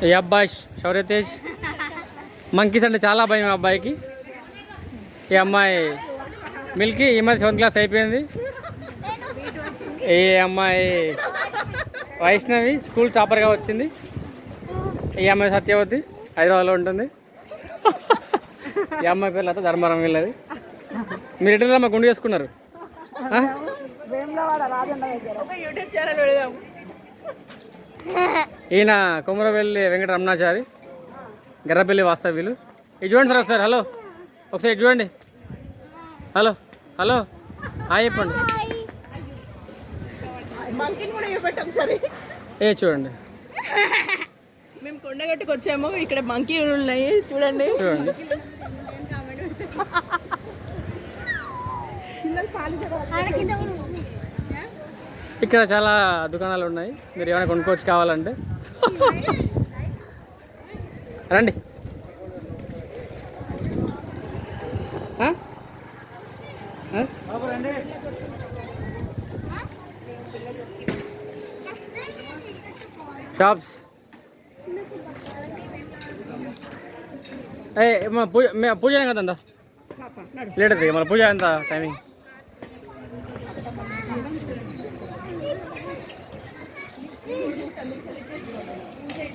ఈ అబ్బాయి శౌర్య తేజ్. మంకీస్ అంటే చాలా భయం ఈ అబ్బాయికి. ఈ అమ్మాయి మిల్కీ, ఈ మధ్య 7th క్లాస్ అయిపోయింది. ఈ అమ్మాయి వైష్ణవి, స్కూల్ టాపర్గా వచ్చింది. ఈ అమ్మాయి సత్యవతి, హైదరాబాద్లో ఉంటుంది. ఈ అమ్మాయి పేర్లు అయితే ధర్మారం వెళ్ళదు. మీరు ఎట్లా మా గుండు చేసుకున్నారు? ఈయన కొమరవెల్లి వెంకట రమణాచారి, గర్రపల్లి వాస్తవ్యులు. ఇది చూడండి సార్ ఒకసారి. హలో, ఒకసారి ఇది చూడండి. హలో హలో హాయ్ చెప్పండి. ఏ చూడండి, మేము కొండగట్టుకు వచ్చాము. ఇక్కడ మంకీ ఉన్నాయి చూడండి. చూడండి ఇక్కడ చాలా దుకాణాలు ఉన్నాయి. మీరు ఏమైనా కొనుక్కోవచ్చు కావాలంటే రండి. షాప్స్ పూజ కదందా లేట్ అవుతుంది మన పూజ ఎంత టైమింగ్.